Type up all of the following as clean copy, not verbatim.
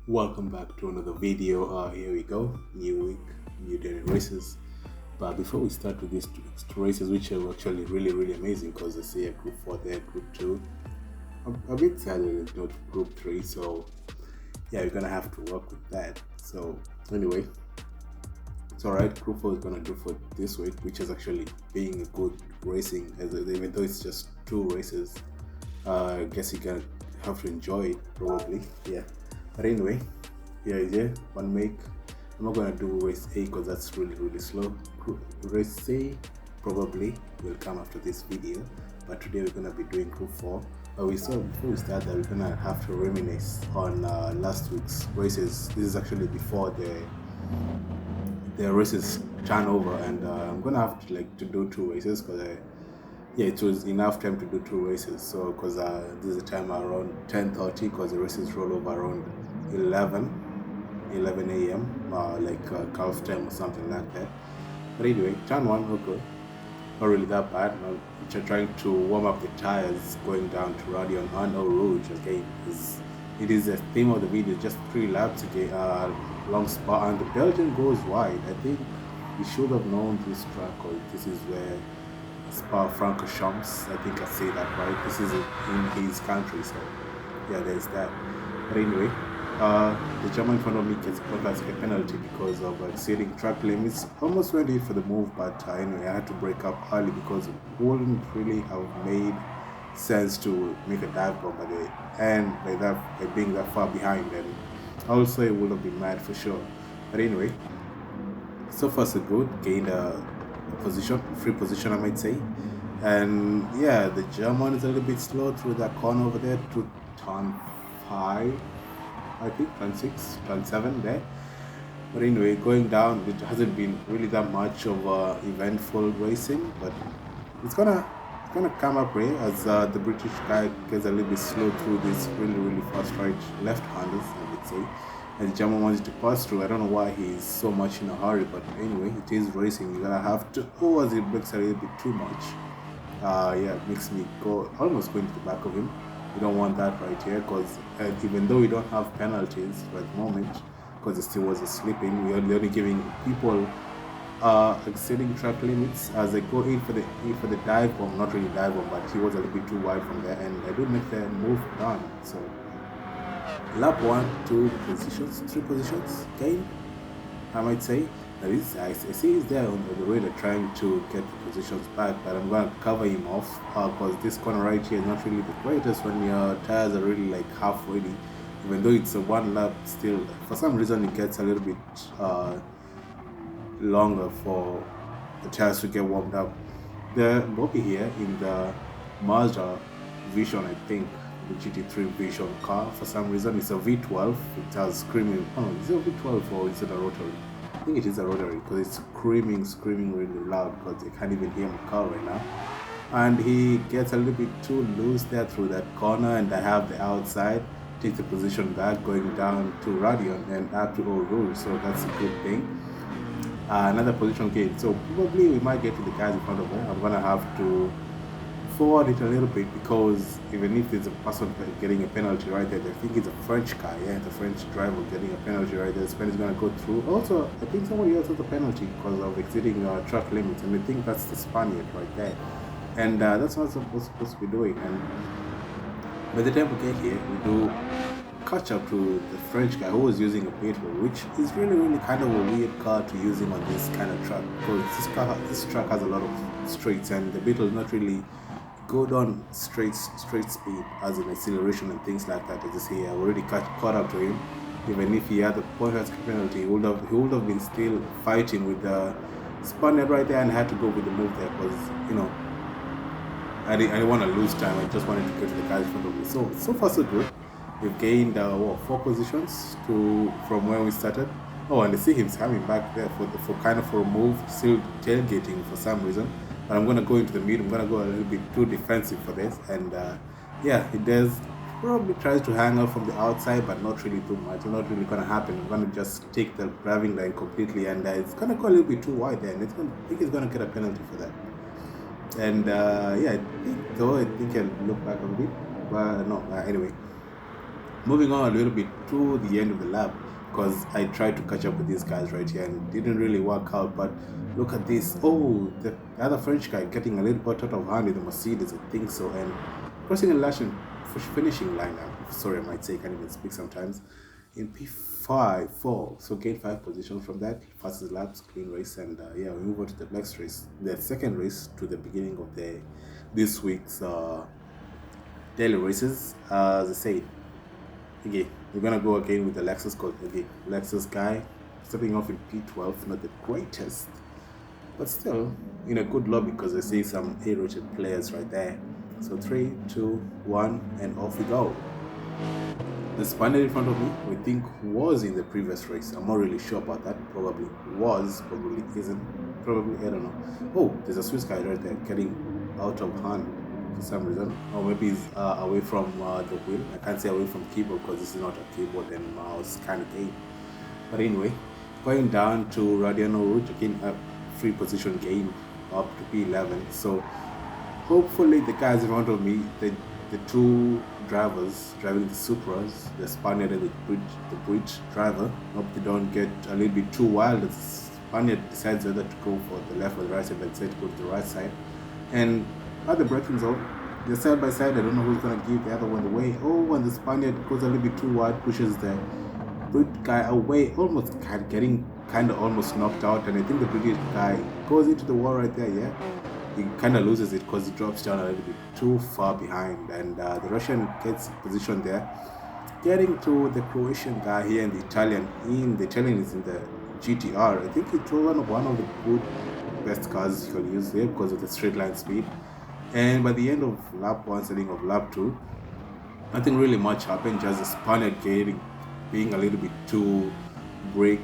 Welcome back to another video. Here we go, new week, new daily races. But before we start with these two races, which are actually really amazing, because I see a group 4 there, group 2. I'm a bit sad that it's not group 3, so yeah, we're gonna have to work with that. So anyway, it's alright. Group 4 is gonna do for this week, which is actually being a good racing, even though it's just two races. I guess you're gonna have to enjoy it probably, yeah. But anyway, here is it. One make. I'm not gonna do race A because that's really slow. Race C probably will come after this video. But today we're gonna be doing group 4. But we saw before we start that we're gonna have to reminisce on last week's races. This is actually before the races turn over, and I'm gonna have to do two races because yeah, it was enough time to do two races. So because this is the time around 10:30, because the races roll over around 11 a.m. Gulf time or something like that. But anyway, turn one, okay, not really that bad. Now, which are trying to warm up the tires going down to Radion and Eau Rouge. Okay, it is the theme of the video. Just 3 laps again, long spot, and the Belgian goes wide. I think we should have known this track, or this is where Spa Francorchamps, I think I say that right. This is in his country, so yeah, there's that. But anyway, the German in front of me gets a penalty because of exceeding track limits. Almost went in for the move, but anyway, I had to break up early because it wouldn't really have made sense to make a dive bomb by the end by being that far behind, and also it would have been mad for sure. But anyway, so far so good. Gained a free position, I might say. And yeah, the German is a little bit slow through that corner over there to turn 5, I think, turn 6, turn 7 there. But anyway, going down, it hasn't been really that much of eventful racing, but it's gonna come up here as the British guy gets a little bit slow through this really fast right left-handers, I would say. And the German wants to pass through. I don't know why he's so much in a hurry, but anyway, it is racing. You're gonna have to. Oh, as it breaks a little bit too much. Yeah, it makes me go almost going to the back of him. You don't want that right here, because even though we don't have penalties at the moment, because it still was a slipping, we're only giving people exceeding track limits as they go in for the dive bomb. Not really dive bomb, but he was a little bit too wide from there, and I do make the move down. So lap 1, 2 positions, 3 positions gain, I might say. I see he's there on the radar trying to get the positions back, but I'm going to cover him off because this corner right here is not really the greatest when your tires are really like half ready. Even though it's a 1 lap, still for some reason it gets a little bit longer for the tires to get warmed up. The Bobby here in the Mazda Vision, I think, the Gt3 Vision car, for some reason it's a V12. It has screaming. Oh, is it a V12 or is it a rotary? I think it is a rotary because it's screaming really loud because I can't even hear my car right now. And he gets a little bit too loose there through that corner, and I have the outside, take the position back going down to Radion and up to Eau Rouge, so that's a good thing. Another position gain, so probably we might get to the guys in front of me. I'm gonna have to forward it a little bit, because even if there's a person getting a penalty right there, I think it's a French guy, yeah, the French driver getting a penalty right there. Spain is going to go through. Also, I think somebody else has a penalty because of exceeding track limits, and I think that's the Spaniard right there, and that's what we're supposed to be doing. And by the time we get here, we do catch up to the French guy who was using a Beetle, which is really kind of a weird car to using on this kind of track, because this track has a lot of straights, and the Beetle is not really go down straight speed as in acceleration and things like that. As I say, I already caught up to him. Even if he had the pointless penalty, he would have been still fighting with the Spaniard right there, and had to go with the move there because I didn't want to lose time. I just wanted to get to the guys in front of me. So far so good. We've gained 4 positions from where we started. Oh, and I see him coming back there for a move, still tailgating for some reason. But I'm going to go into the middle. I'm going to go a little bit too defensive for this. And yeah, he does probably tries to hang out from the outside, but not really too much. It's not really going to happen. I'm going to just take the driving line completely, and it's going to go a little bit too wide there. And I think he's going to get a penalty for that. And yeah, I think I'll look back a bit. But no, anyway. Moving on a little bit to the end of the lap, because I tried to catch up with these guys right here and didn't really work out. But look at this. Oh, the other French guy getting a little bit out of hand in the Mercedes, I think so, and crossing a last finishing line. Sorry, I might say, I can't even speak sometimes. In P5, 4, so gain 5 positions from that. Fastest laps, clean race, and yeah, we move on to the next race, the second race to the beginning of this week's daily races. As I said, okay, we're gonna go again with the Lexus code. Okay, Lexus guy stepping off in P12, not the greatest, but still in a good lobby because I see some A-rated players right there. So 3, 2, 1, and off we go. The Spaniard in front of me, we think was in the previous race. I'm not really sure about that. Probably was, probably isn't. Probably, I don't know. Oh, there's a Swiss guy right there getting out of hand for some reason. Or maybe he's away from the wheel. I can't say away from keyboard because this is not a keyboard and mouse kind of game. But anyway, going down to Radiano Rouge, again, a free position gain up to P11. So hopefully the guys in front of me, the two drivers driving the Supras, the Spaniard and the bridge driver, hope they don't get a little bit too wild. The Spaniard decides whether to go for the left or the right side, but said to go to the right side. And at the braking zone, they're side by side. I don't know who's going to give the other one the way. Oh, and the Spaniard goes a little bit too wide, pushes the bridge guy away, almost getting kind of almost knocked out. And I think the British guy goes into the wall right there, yeah. He kind of loses it because he drops down a little bit too far behind, and the Russian gets positioned there, getting to the Croatian guy here and the Italian. The Italian is in the Gt4. I think it's one of the good best cars you can use there because of the straight line speed. And by the end of lap 1, starting of lap 2, nothing really much happened. Just the Spaniard being a little bit too break,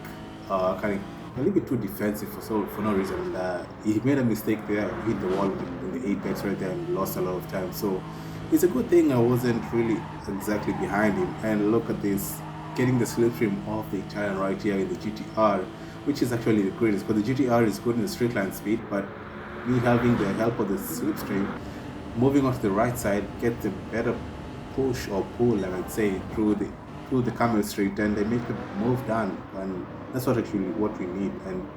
kind of a little bit too defensive for no reason. He made a mistake there, hit the wall in the apex right there and lost a lot of time. So it's a good thing I wasn't really exactly behind him. And look at this, getting the slipstream off the Italian right here in the Gt4, which is actually the greatest because the Gt4 is good in the straight line speed, but me having the help of the slipstream, moving off the right side, gets a better push or pull, I would say, through the Camel Street, and they make the move done, and that's what we need. And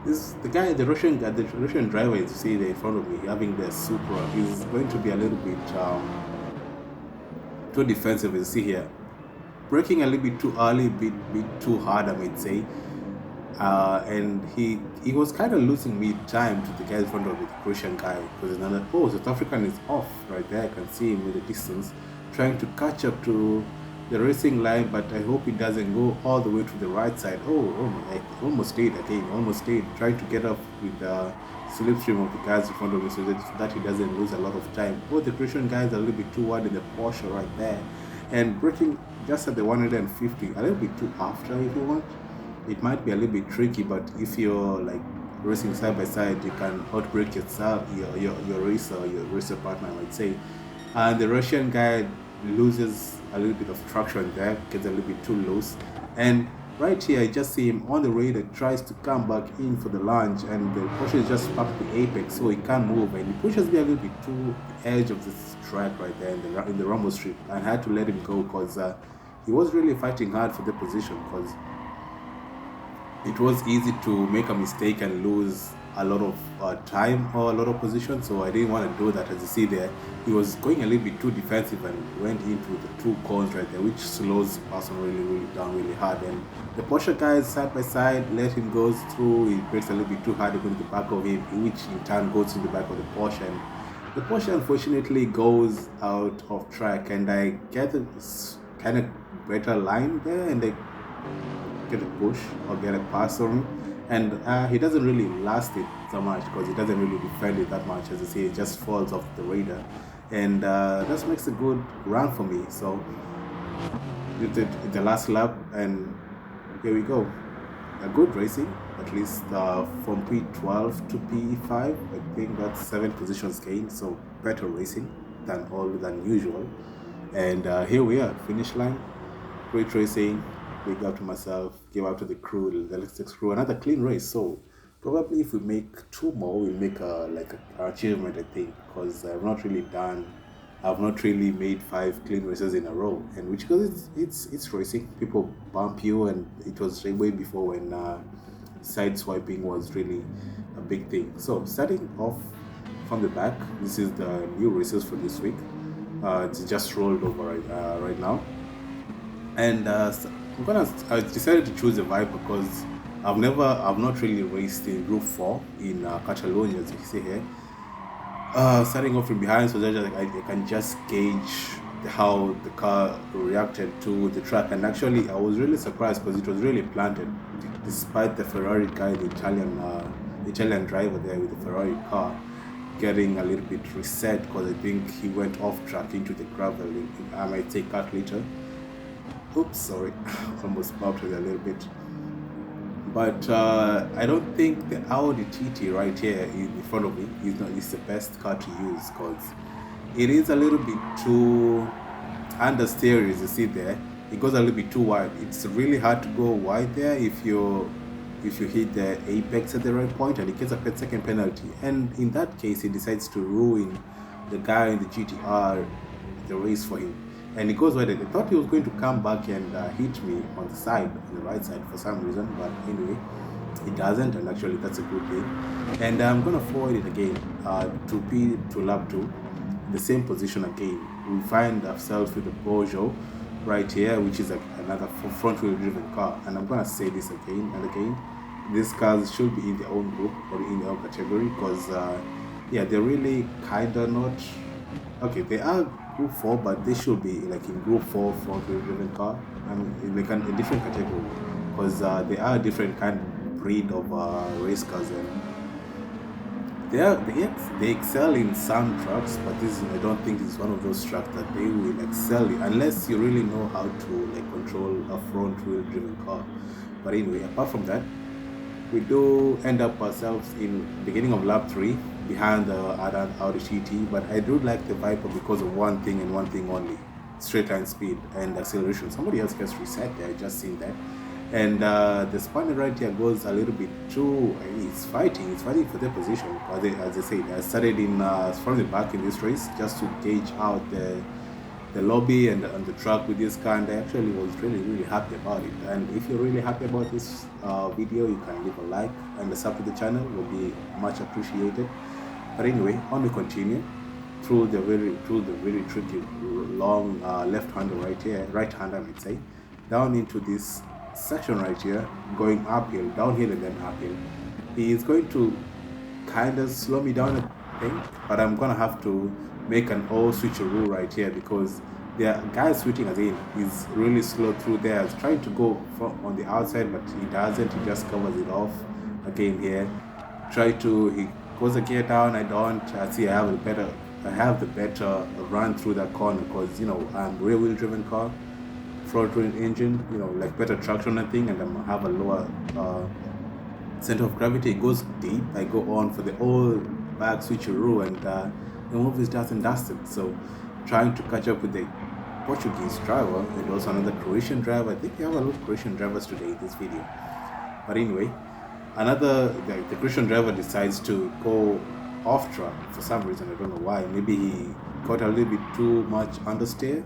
the Russian driver you see there in front of me, having the Supra, is going to be a little bit too defensive. As you see here, braking a little bit too early, bit too hard, I might say. And he was kind of losing me time to the guy in front of me, the Croatian guy, because another South African is off right there. I can see him in the distance, trying to catch up to the racing line, but I hope it doesn't go all the way to the right side. I almost stayed trying to get up with the slipstream of the guys in front of me so that he doesn't lose a lot of time. The Christian guys are a little bit too wide in the Porsche right there, and braking just at the 150, a little bit too after if you want. It might be a little bit tricky, but if you're like racing side by side, you can outbrake yourself, your racer partner, I might say. And the Russian guy loses a little bit of traction there, gets a little bit too loose, and right here I just see him on the radar, tries to come back in for the launch, and the Porsche is just up to the apex, so he can't move, and he pushes me a little bit to the edge of this track right there in the Rumble Strip. I had to let him go because he was really fighting hard for the position, because it was easy to make a mistake and lose a lot of time or a lot of position, so I didn't want to do that. As you see there, he was going a little bit too defensive and went into the two cones right there, which slows the person really down really hard. And the Porsche guys side by side let him go through. He breaks a little bit too hard to go to the back of him, which in turn goes to the back of the Porsche. And the Porsche unfortunately goes out of track, and I get a kind of better line there, and I get a push or get a pass on him, and he doesn't really last it so much because he doesn't really defend it that much. As you see, it just falls off the radar, and that makes a good run for me. So did it the last lap, and here we go, a good racing, at least from P12 to P5. I think that's 7 positions gained, so better racing than usual. And here we are, finish line, great racing. Big up to myself, give out to the crew, the Logitech crew, another clean race. So probably if we make 2 more, we'll make an achievement, I think, because I've not really done I've not really made 5 clean races in a row, and which because it's racing, people bump you, and it was way before when side swiping was really a big thing. So starting off from the back, this is the new races for this week. It's just rolled over right now, and I decided to choose a Viper because I've not really raced in Group 4 in Catalonia, as you see here. Starting off from behind, so that I can just gauge how the car reacted to the track. And actually, I was really surprised because it was really planted, despite the Ferrari guy, the Italian driver there with the Ferrari car, getting a little bit reset because I think he went off track into the gravel. I might take that later. Oops, sorry, almost bumped it a little bit. But I don't think the Audi TT right here in front of me is the best car to use because it is a little bit too understeer, as you see there. It goes a little bit too wide. It's really hard to go wide there if you hit the apex at the right point, and it gets a 10-second penalty. And in that case, he decides to ruin the guy in the GT3 the race for him. And it goes wide. I thought he was going to come back and hit me on the side, on the right side for some reason, but anyway, it doesn't, and actually that's a good thing. And I'm gonna forward it again to lap 2, the same position again. We find ourselves with the Peugeot right here, which is another front wheel driven car. And I'm gonna say this again and again, these cars should be in their own group or in their own category because yeah, they're really kinda not okay. They are Group 4, but they should be like in Group 4 front wheel driven car. I mean, like a different category because they are a different kind of breed of race cars, and they excel in some tracks, but I don't think it's one of those tracks that they will excel in unless you really know how to like control a front wheel driven car. But anyway, apart from that, we do end up ourselves in beginning of lap 3 behind the Audi TT, but I do like the Viper because of one thing and one thing only: straight line speed and acceleration. Somebody else gets reset there, I just seen that. And the Spaniard right here goes a little bit too, it's fighting for their position. As I said, I started in from the back in this race just to gauge out the lobby and the track with this car, and I actually was really happy about it. And if you're really happy about this video, you can leave a like and a sub to the channel, will be much appreciated. But anyway, on we continue through the very tricky long left-hander right-hander I might say, down into this section right here, going uphill, downhill, and then uphill. He is going to kind of slow me down, I think, but I'm gonna have to make an all switcheroo right here because the guy switching again is really slow through there. He's trying to go on the outside, but he doesn't. He just covers it off again here. He goes a gear down. I don't. I have the better run through that corner because I'm rear wheel driven car, front wheel engine. Like better traction and thing, and I have a lower center of gravity. It goes deep. I go on for the all back switcheroo, and the move is dust and dusted. So trying to catch up with the Portuguese driver and also another Croatian driver. I think we have a lot of Croatian drivers today in this video. But anyway, the Croatian driver decides to go off track for some reason. I don't know why. Maybe he got a little bit too much understeer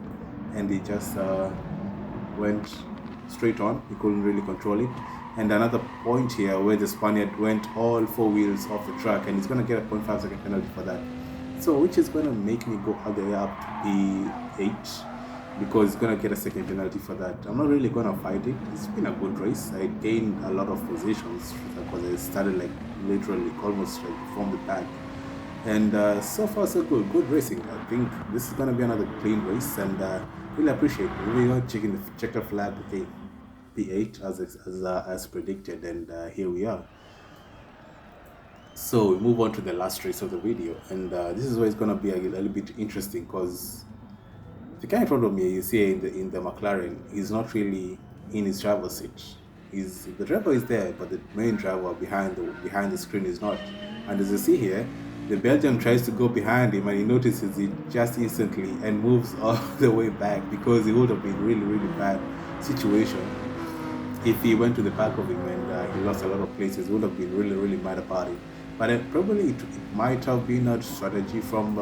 and he just went straight on. He couldn't really control it. And another point here where the Spaniard went all 4 wheels off the track, and he's going to get a 0.5 second penalty for that. So which is going to make me go all the way up to P8 because he's going to get a second penalty for that. I'm not really going to fight it. It's been a good race. I gained a lot of positions because I started like literally almost like from the back. And so far so good. Good racing. I think this is going to be another clean race, and really appreciate it. We're going to check the checker flag. Okay, P8 as predicted, and here we are. So we move on to the last race of the video, and this is where it's going to be a little bit interesting because the guy in front of me, you see in the McLaren, he's not really in his driver's seat. The driver is there, but the main driver behind the screen is not. And as you see here, the Belgian tries to go behind him, and he notices it just instantly and moves all the way back because it would have been really bad situation if he went to the back of him and he lost a lot of places. He would have been really mad about it. But probably it might have been a strategy from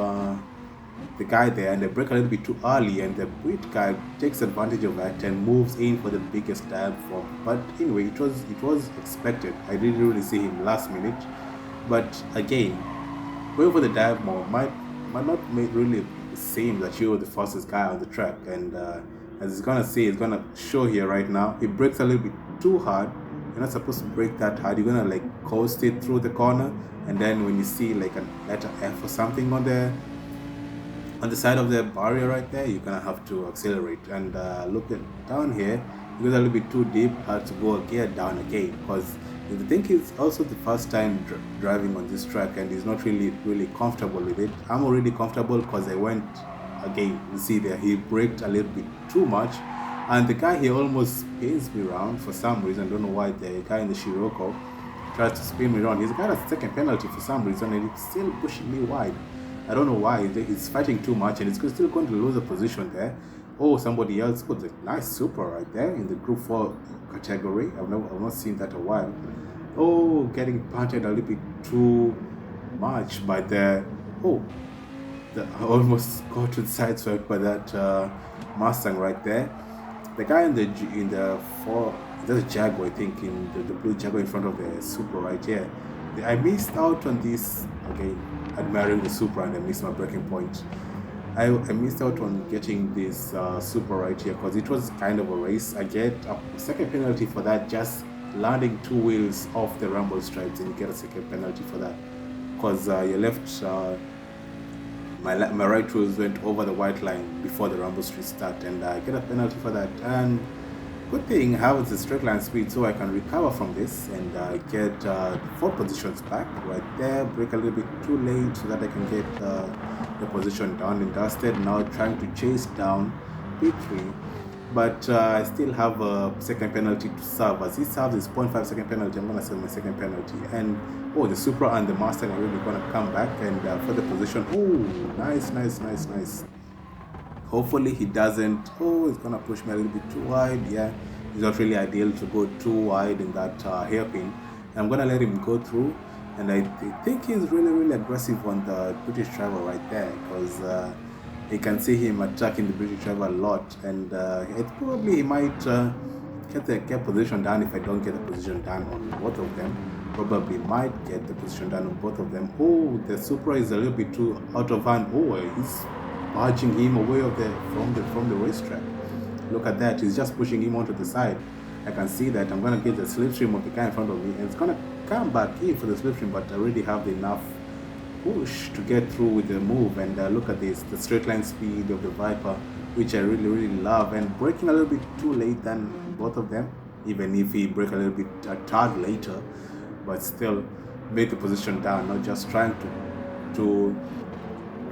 the guy there, and they break a little bit too early, and the Brit guy takes advantage of that and moves in for the biggest dive bomb. But anyway, it was expected. I didn't really see him last minute, but again, going for the dive bomb might not make really seem that you're the fastest guy on the track. And as it's gonna say, it's gonna show here right now. It breaks a little bit too hard. You're not supposed to break that hard. You're gonna like coast it through the corner, and then when you see like a letter F or something on the side of the barrier right there, you're gonna have to accelerate. And look at down here, it goes a little bit too deep. Had to go a gear down again, because I think it's also the first time driving on this track, and he's not really comfortable with it. I'm already comfortable because I went again. You see there, he braked a little bit too much, and the guy here almost spins me around for some reason. I don't know why. The guy in the Scirocco tries to spin me around. He's got a second penalty for some reason, and he's still pushing me wide. I don't know why. He's fighting too much, and he's still going to lose a position there. Oh, somebody else put a nice super right there in the Group 4 category. I've not seen that a while. Oh, getting punted a little bit too much by I almost got to sideswiped by that Mustang right there. The guy in the four, there's a Jaguar, I think, in the blue Jaguar in front of the Supra right here. I missed out on this, again, admiring the Supra, and I missed my breaking point. I missed out on getting this Supra right here, because it was kind of a race. I get a second penalty for that, just landing two wheels off the rumble stripes, and you get a second penalty for that, because your left, my right wheels went over the white line before the rumble strip start, and I get a penalty for that. And good thing I have the straight line speed, so I can recover from this, and get 4 positions back right there. Break a little bit too late so that I can get the position down and dusted. Now trying to chase down P3, but I still have a second penalty to serve. As he serves his 0.5 second penalty, I'm going to serve my second penalty. And the Supra and the Mustang are really going to come back and for the position. Oh, nice. Hopefully he doesn't. Oh, he's going to push me a little bit too wide. Yeah, it's not really ideal to go too wide in that hairpin. And I'm going to let him go through. And I think he's really aggressive on the British driver right there, because you can see him attacking the British driver a lot. And probably he might get position down if I don't get the position down on both of them. Probably might get the position down on both of them. Oh, the Supra is a little bit too out of hand. Oh, he's barging him away from the racetrack. Look at that. He's just pushing him onto the side. I can see that. I'm going to get the slipstream of the guy in front of me, and it's going to come back in for the slipstream, but I already have enough push to get through with the move. And look at this, the straight line speed of the Viper, which I really love, and breaking a little bit too late than both of them, even if he break a little bit a tad later, but still make the position down, not just trying to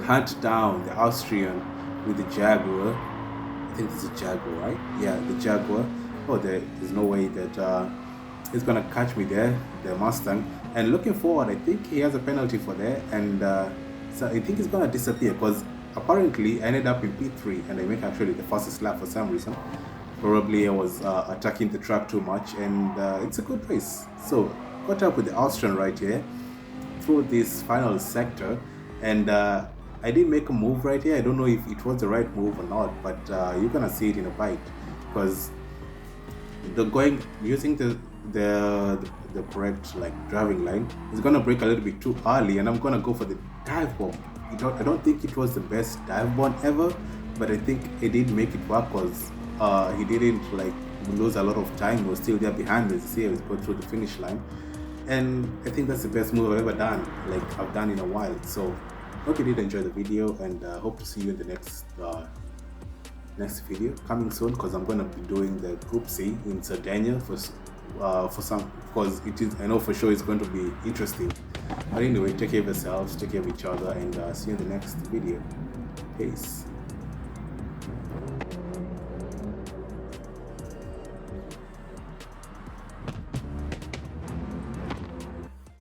hunt down the Austrian with the Jaguar. I think this is a Jaguar, right? Yeah, the Jaguar. Oh, there's no way that he's gonna catch me there, the Mustang. And looking forward, I think he has a penalty for there, and so I think he's gonna disappear, because apparently I ended up in P3 and I make actually the fastest lap for some reason. Probably I was attacking the track too much, and it's a good race. So caught up with the Austrian right here through this final sector, and I did make a move right here. I don't know if it was the right move or not, but you're gonna see it in a bite, because using the correct driving line is gonna break a little bit too early, and I'm gonna go for the dive bomb. I don't think it was the best dive bomb ever, but I think it did make it work, because he didn't lose a lot of time. He was still there behind me. See, I was going through the finish line, and I think that's the best move I've ever done, I've done in a while. So hope you did enjoy the video, and hope to see you in the next video coming soon, because I'm going to be doing the Group C in Sardinia for some, because I know for sure it's going to be interesting. But anyway, take care of yourselves, take care of each other, and see you in the next video. Peace.